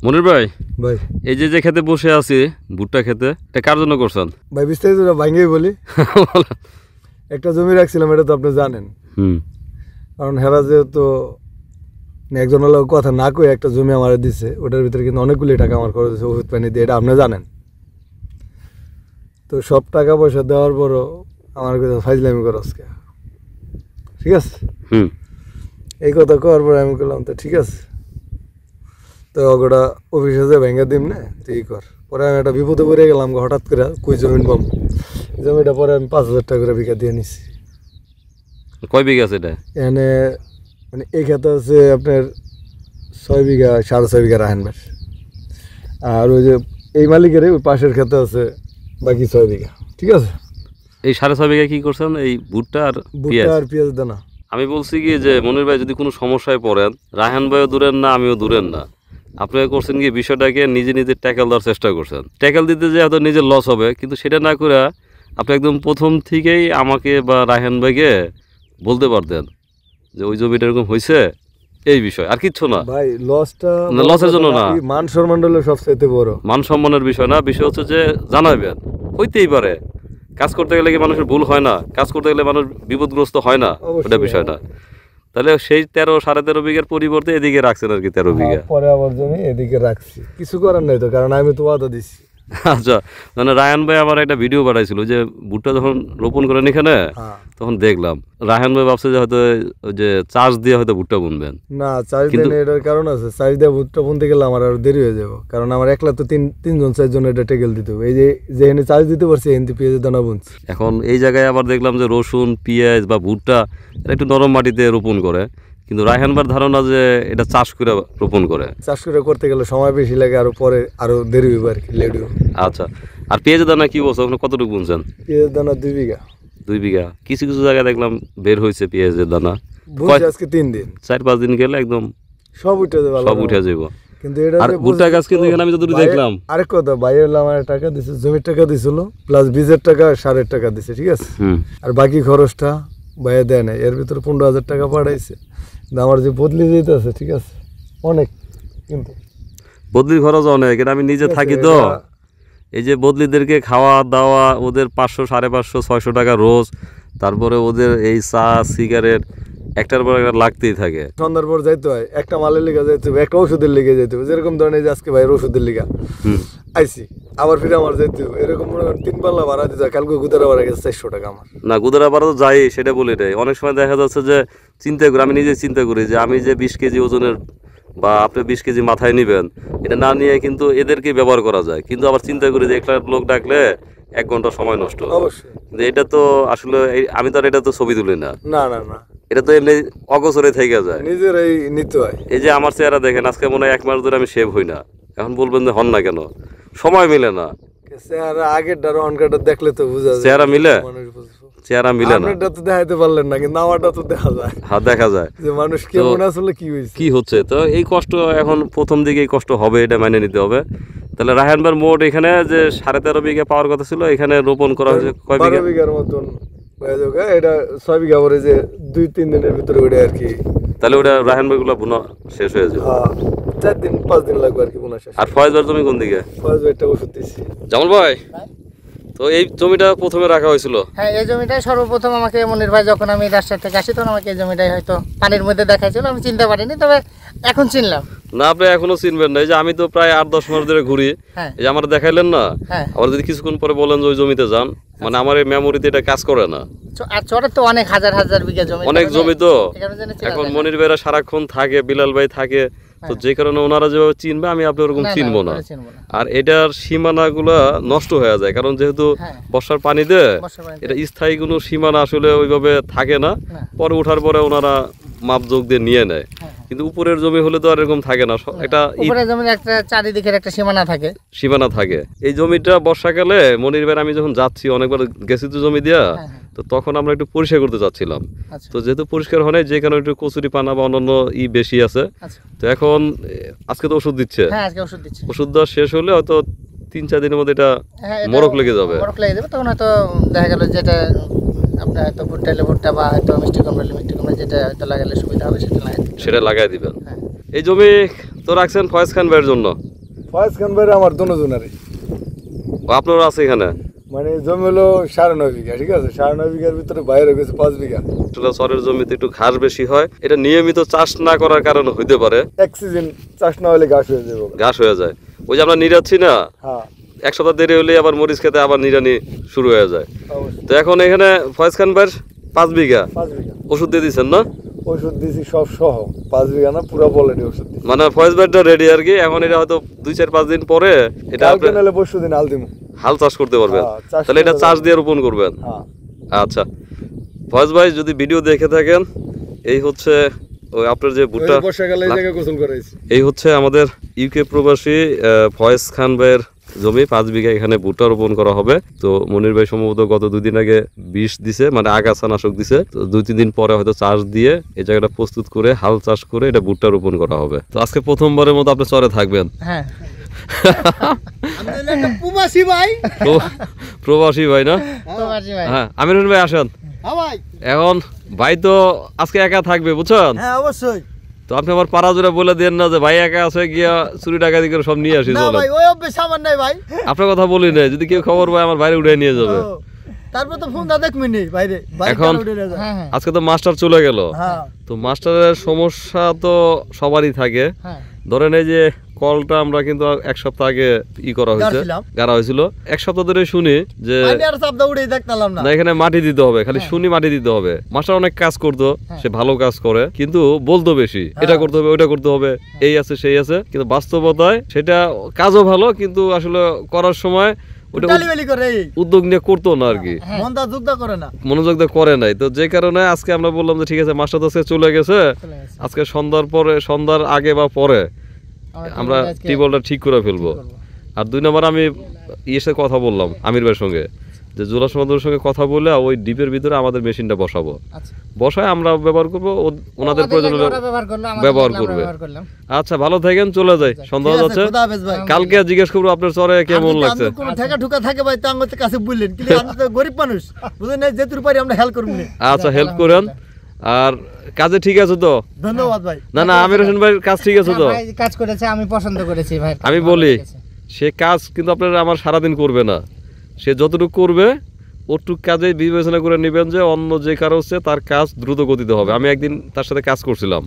মনির ভাই, ভাই এই যে খেতে বসে আছি ভুট্টা খেতে, এটা কার জন্য করছেন? ভাই বিস্তারিত ভাঙ্গেই বলি। একটা জমি রাখছিলাম, এটা তো আপনি জানেন। কারণ হেরা যেহেতু একজন হলো কথা না কই একটা জমি আমার দিছে, ওটার ভিতরে কিন্তু অনেকগুলি টাকা আমার খরচ হয়েছে ওষুধ পানি দিয়ে, এটা আপনি জানেন। তো সব টাকা পয়সা দেওয়ার পরও আমার কাছে ফাইজলামি করো আজকে, ঠিক আছে? এই কথা করার পরে আমি বললাম তো ঠিক আছে, তো ওটা অফিসে যে ভেঙে দিম না, তো এই কর। পরে আমি একটা বিপদে পড়ে গেলাম হঠাৎ করে, কই জমিন পাম জমিটা, পরে আমি 5,000 টাকা করে বিঘা দিয়ে নিছি। কয় বিঘা আছে এটা? এখানে মানে এই খেতে আছে আপনার 6 বিঘা 6.5 বিঘা রাখেন বেশ, আর ওই যে এই মালিকের ওই পাশের খেতে আছে বাকি 6 বিঘা, ঠিক আছে? এই 6.5 বিঘা কি করছেন? এই ভুট্টা আর পেঁয়াজ দানা। আমি বলছি কি যে মনির ভাই যদি কোনো সমস্যায় পড়েন, রায়হান ভাইও দূরেন না, আমিও দূরেন না, আপনি করছেন কি বিষয়টাকে নিজে ট্যাকেল দেওয়ার চেষ্টা করছেন। ট্যাকেল দিতে যে হয়তো নিজের লস হবে, কিন্তু সেটা না করে আপনি একদম প্রথম থেকেই আমাকে বা রায়হান ভাইকে বলতে পারতেন যে ওই জমিটা এরকম হয়েছে, এই বিষয় আর কিচ্ছু না ভাই। লসের জন্য না, মান সম্মান হলো সবচেয়ে বড়। মান সম্মানের বিষয় না, বিষয় হচ্ছে যে জানাবেন। হইতেই পারে, কাজ করতে গেলে কি মানুষের ভুল হয় না? কাজ করতে গেলে মানুষ বিপদগ্রস্ত হয় না, ওটা বিষয় না। তাহলে সেই 13-13.5 বিঘার পরিবর্তে এদিকে রাখছেন আর কি 13 বিঘা। পরে আবার জমি এদিকে রাখছি, কিছু করার নাই তো, কারণ আমি তো ওয়াদা দিচ্ছি। আচ্ছা, মানে রায়হান ভাই আমার একটা ভিডিও পাঠাইছিল যে ভুট্টা যখন রোপণ করেন এখানে, তখন দেখলাম রায়হান ভাই ভাবছে যে হয়তো যে চার্জ দিয়ে হয়তো ভুট্টা বুনবেন। না, চার্জ দেন এটার কারণ আছে। চার্জ দিয়ে ভুট্টা বুনতে গেলে আমার আরো দেরি হয়ে যাবে, কারণ আমার একলা তো তিনজন 4জন এটা টেকেল দিতে হবে। এই যে যেখানে চার্জ দিতে পারছি এখানে পেঁয়াজের দানা বুনছি। এখন এই জায়গায় আবার দেখলাম যে রসুন, পেঁয়াজ বা ভুট্টা এটা একটু নরম মাটিতে রোপণ করে, কিন্তু রায়হানবার ধারণা যে এটা চাষ করে রোপণ করে। চাষ করে করতে গেলে সময় বেশি লাগে, আরো পরে আরো দেরি হইব আর কি, লেট হইব। আচ্ছা, আর পেঁয়াজের দানা কি বলছো, কতটুকু বুনছেন? পেঁয়াজের দানা 2 বিঘা। 2 বিঘা। কিছু জায়গায় দেখলাম বের হয়েছে পেঁয়াজের দানা, আজকে 3 দিন 4-5 দিন গেলে একদম সব উঠে যাবে, সব উঠে যাব। কিন্তু এটা আর ভুট্টা গাছ কিন্তু এখানে আমি যতটুকু দেখলাম, আরেক কথা, ভাই হলো আমার টাকা দিছে, জমির টাকা দিছিল প্লাস বীজের টাকা, সারের টাকা দিছে, ঠিক আছে? আর বাকি খরচটা ভাইয়া দেয় নাই, এর ভিতরে 15,000 টাকা পাঠাইছে। আমার যে বদলি যেতে আছে, ঠিক আছে, অনেক, কিন্তু বদলির খরচ অনেক। এটা আমি নিজে থাকি তো, এই যে বদলিদেরকে খাওয়া দাওয়া, ওদের 500, 550, 600 টাকা রোজ, তারপরে ওদের এই চা সিগারেট একটার পর একটা লাগতেই থাকে। সন্ধ্যার পর যাইতে হয়, একটা মালের লিগা যাইতে হবে, একটা ওষুধের লিগে যাইতে হবে। যেরকম ধরনের যে আজকে ভাইয়ের ওষুধের লিগা আইসি, আবার ফিরে আমার যাইতে হবে, এরকম মনে করেন 3 পাল্লা ভাড়া দিতে হয়। কালকে গুদারা ভাড়া গেছে 400 টাকা আমার। না, গুদারা ভাড়া তো যাই, সেটা বলি রে। অনেক সময় দেখা যাচ্ছে যে চিন্তা করি, আমি নিজে চিন্তা করি যে আমি যে 20 কেজি ওজনের বা আপনি 20 কেজি মাথায় নেবেন, এটা না নিয়ে কিন্তু এদেরকে ব্যবহার করা যায়। কিন্তু আবার চিন্তা করি যে একটা লোক ডাকলে 1 ঘন্টা সময় নষ্ট। অবশ্যই। কিন্তু এটা তো আসলে আমি তো আর এটা তো ছবি তুলি না, না না না, এটা তো এমনি অগোচরে থেকে যায়, নিজেরাই নিতে হয়। এই যে আমার চেহারা দেখেন, আজকে মনে হয় 1 মাস ধরে আমি শেভ হই না। এখন বলবেন যে হন না কেন, সময় মিলে না। চেহারা আগের ডার অনকাটা দেখলে তো বোঝা যায় চেহারা মিলে, চেহারা মিলে না। আপনারটা তো দেখাইতে পারলেন না, কিন্তু আমারটা তো দেখা যায়। হ্যাঁ, দেখা যায় যে মানুষ কেমন আসলে কি হইছে, কি হচ্ছে। তো এই কষ্ট এখন প্রথম দিকে এই কষ্ট হবে, এটা মেনে নিতে হবে। তাহলে রায়হানবার মোট এখানে যে 13.5 বিঘা পাওয়ার কথা ছিল, এখানে রোপণ করা হয়েছে কয় বিঘা? 12 বিঘার মতন হয়ে যাবে। এটা 6 বিঘা পরে যে 2-3 দিনের ভিতরে ওটা আর কি। তাহলে ওটা রায়হানবারগুলো বোনা শেষ হয়ে যাবে। 4-5 দিন লাগবে আর কি বোনা শেষ। আর ফয়েজ ভাইয়ের জমি কোন দিকে? ফয়েজ ভাই একটা ওষুধ দিচ্ছি। জামাল ভাই, তো এই জমিটা প্রথমে রাখা হয়েছিল? হ্যাঁ, এই জমিটাই সর্বপ্রথম আমাকে মনির ভাই, যখন আমি রাজশাহী থেকে আসি, তখন আমাকে এই জমিটাই হয়তো পানির মধ্যে দেখাইছিল, আমি চিনতে পারিনি, তবে এখন চিনলাম। না, আপনি এখনো চিনবেন না। এই যে আমি তো প্রায় 8-10 মাস ধরে ঘুরি, এই যে আমার দেখাইলেন না, আবার যদি কিছুক্ষণ পরে বলেন যে ওই জমিতে যান, মানে আমার এই মেমোরিতে এটা কাজ করে না। আর চরের তো অনেক হাজার বিঘা জমি, অনেক জমি তো। এখন মনির ভাইরা সারাক্ষণ থাকে, বিলাল ভাই থাকে, তো যে কারণে ওনারা যেভাবে চিনবে আমি আপনি ওরকম চিনবো না। আর এটার সীমানাগুলা নষ্ট হয়ে যায়, কারণ যেহেতু বর্ষার পানিতে এটা স্থায়ী কোনো সীমানা আসলে ওইভাবে থাকে না। পরে ওঠার পরে ওনারা মাপ যোগ দিয়ে নিয়ে নেয়, কিন্তু উপরের জমি হলে তো আর এরকম থাকে না। একটা উপরের জমির একটা চারিদিকের একটা সীমানা থাকে। এই জমিটা বর্ষাকালে মনির ভাই আমি যখন যাচ্ছি, অনেকবার গেছি তো জমি দিয়া, তো তখন আমরা একটু পরিষ্কার করতে চাচ্ছিলাম। তো যেহেতু পরিষ্কার হয় নাই, যে কারণে একটু কচুরি পানা বা অন্যান্য বেশি আছে। তো এখন আজকে তো ওষুধ দিচ্ছে, ওষুধ দেওয়া শেষ হলে হয়তো 3-4 দিনের মধ্যে এটা মরক লেগে যাবে। তখন হয়তো দেখা গেল যেটা আপনার হয়তো ভুট্টা বা হয়তো মিষ্টি কুমড়া যেটা হয়তো লাগালে সুবিধা হবে, সেটা লাগাই দিবেন। এই জমি তো রাখছেন ফয়েজ খান ভাইয়ের জন্য? ফয়েজ খান ভাই আমার দুজনেরই। আপনারও আছে এখানে? মানে জমি হলো 9.5 বিঘা, ঠিক আছে, 9.5 বিঘার ভিতরে বাইরে গেছে 5 বিঘা। চরের জমিতে একটু ঘাস বেশি হয়, এটা নিয়মিত চাষ না করার কারণে হইতে পারে। এক সিজন চাষ না হলে ঘাস হয়ে যাবে, ঘাস হয়ে যায়। ওই যে আমরা নিরাচ্ছি না, হ্যাঁ, এক সপ্তাহ দেরি হলে আবার মরিচ খেতে আবার নিরানি শুরু হয়ে যায়। তো এখন এখানে ফয়েজ খান ভাইয়ের 5 বিঘা 5 বিঘা ওষুধ দিয়ে দিচ্ছেন না? ওষুধ দিয়েছি সব সহ, 5 বিঘা না পুরো বলেনি ওষুধ দিয়েছি। মানে ফয়েজ ভাইটা রেডি আর কি। এখন এটা হয়তো 2-4-5 দিন পরে এটা কালকে নালে পরশু দিন হাল দিমু। হাল চাষ করতে পারবেন। হ্যাঁ, চাষ তাহলে এটা করা চাষ যাবে। দিয়ে রোপণ করবেন। হ্যাঁ, আচ্ছা ফয়েজ ভাই, যদি ভিডিও দেখে থাকেন, এই হচ্ছে ওই আপনার যে ভুট্টা, ওই বর্ষাকালে এই জায়গায় গোসল করাইছি। এই হচ্ছে আমাদের ইউকে প্রবাসী ফয়েজ খান ভাইয়ের জমি। 5 বিঘা এখানে ভুট্টা রোপণ করা হবে। তো মনির ভাই সম্ভবত গত 2 দিন আগে বিষ দিছে, মানে আগাছা নাশক দিছে। তো 2-3 দিন পরে হয়তো চাষ দিয়ে এই জায়গাটা প্রস্তুত করে হাল চাষ করে এটা ভুট্টা রোপণ করা হবে। তো আজকে প্রথমবারের মতো আপনি চরে থাকবেন। হ্যাঁ প্রবাসী ভাই, প্রবাসী ভাই না? প্রবাসী ভাই। হ্যাঁ আমির হোসেন ভাই আসেন। এখন ভাই তো আজকে একা থাকবে, বুঝছেন? হ্যাঁ অবশ্যই। তো আপনি আমার পাড়া জোড়া বলে দেন না যে ভাই একা আছে, গিয়া চুরি ডাকাতি করে সব নিয়ে আসি। চলেন, ওই অভ্যেস আমার নাই ভাই। আপনার কথা বলি না, যদি কেউ খবর পায় আমার বাইরে উঠে নিয়ে যাবে। তারপর তো ফোন দা দেখবি নি বাইরে, এখন হ্যাঁ হ্যাঁ আজকে তো মাস্টার চলে গেল। হ্যাঁ, তো মাস্টারের সমস্যা তো সবারই থাকে। হ্যাঁ ধরেন এই যে কলটা আমরা কিন্তু 1 সপ্তাহ আগে করা হয়েছে, গাড়ছিলাম। গাড়া হয়েছিল। 1 সপ্তাহ ধরে শুনি যে আর চাপদা উড়ে দেখতাম না। না এখানে মাটি দিতে হবে, খালি শুনি মাটি দিতে হবে। মাস্টার অনেক কাজ করতো, সে ভালো কাজ করে, কিন্তু বলতো বেশি এটা করতে হবে ওইটা করতে হবে, এই আছে সেই আছে। কিন্তু বাস্তবতায় সেটা কাজও ভালো, কিন্তু আসলে করার সময় ওটা উদ্যোগ নিয়ে করতো না আর কি, মনোযোগ দিয়ে করে নাই। তো যে কারণে আজকে আমরা বললাম যে ঠিক আছে, মাস্টার তো আজকে চলে গেছে, আজকে সন্ধ্যার আগে বা পরে আমরা টিউবওয়েলটা ঠিক করে ফেলবো। আর 2 নম্বর আমি সাথে কথা বললাম আমির ভাইয়ের সঙ্গে, যে জোলা সমাজের সঙ্গে কথা বলে ওই ডিপের ভিতরে আমাদের মেশিনটা বসাবো। বসায় আমরা ব্যবহার করবো, ওনাদের প্রয়োজন হলে ব্যবহার করবে। আচ্ছা ভালো থাকেন, চলে যাই, সন্ধ্যা হয়ে যাচ্ছে। কালকে জিজ্ঞেস করবো আপনার চরে কেমন লাগছে। আচ্ছা হেল্প করেন, আর কাজে ঠিক আছে তো? ধন্যবাদ ভাই। না না আমির হোসেন ভাই কাজ ঠিক আছে তো? কাজ করেছে, আমি পছন্দ করেছি ভাই। আমি বলি সে কাজ কিন্তু আপনারা আমার সারাদিন করবে না, সে যতটুকু করবে ওটুক কাজে বিবেচনা করে নেবেন যে অন্য যে কারো হচ্ছে তার কাজ দ্রুত গতিতে হবে। আমি একদিন তার সাথে কাজ করছিলাম,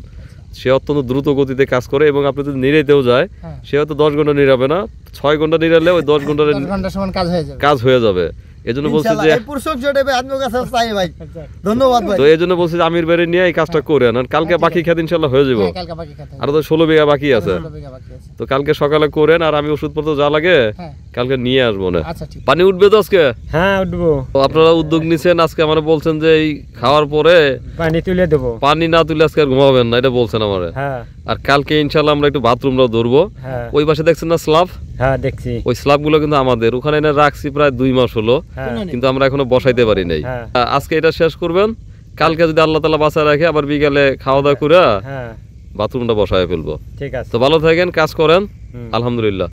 সে অত্যন্ত দ্রুত গতিতে কাজ করে, এবং আপনি যদি নিরাইতেও যায় সে হয়তো 10 ঘন্টা নিরাবে না, 6 ঘন্টা নিরালে ওই 10 ঘন্টার কাজ হয়ে যাবে। এজন্য বলছি যে ধন্যবাদ ভাই। তো এজন্য বলছি যে আমির ভাই নিয়ে এই কাজটা করে আন, কালকে বাকি খেত ইনশাআল্লাহ হয়ে যাবে। আর তো 16 বিঘা বাকি আছে, তো কালকে সকালে করেন, আর আমি ওষুধপত্র যা লাগে কালকে নিয়ে আসবো না। পানি উঠবে তো আজকে? হ্যাঁ উঠবো। তো আপনারা উদ্যোগ নিছেন, আজকে আমার বলছেন যে এই খাওয়ার পরে পানি তুলে দেবো। পানি না তুলে আজকে আর ঘুমাবেন না, এটা বলছেন আমারে। হ্যাঁ, আর কালকে ইনশাআল্লাহ আমরা একটু বাথরুমটাও ধরবো। হ্যাঁ ওই পাশে দেখছেন না স্ল্যাব? হ্যাঁ দেখছি। ওই স্ল্যাব গুলো কিন্তু আমাদের ওখানে এনে রাখছি প্রায় 2 মাস হলো, কিন্তু আমরা এখনো বসাইতে পারি নাই। আজকে এটা শেষ করবেন, কালকে যদি আল্লাহ তাআলা বাঁচায় রাখে আবার বিকালে খাওয়া দাওয়া করে বাথরুমটা বসায় ফেলবো। ঠিক আছে। তো ভালো থাকেন, কাজ করেন, আলহামদুলিল্লাহ।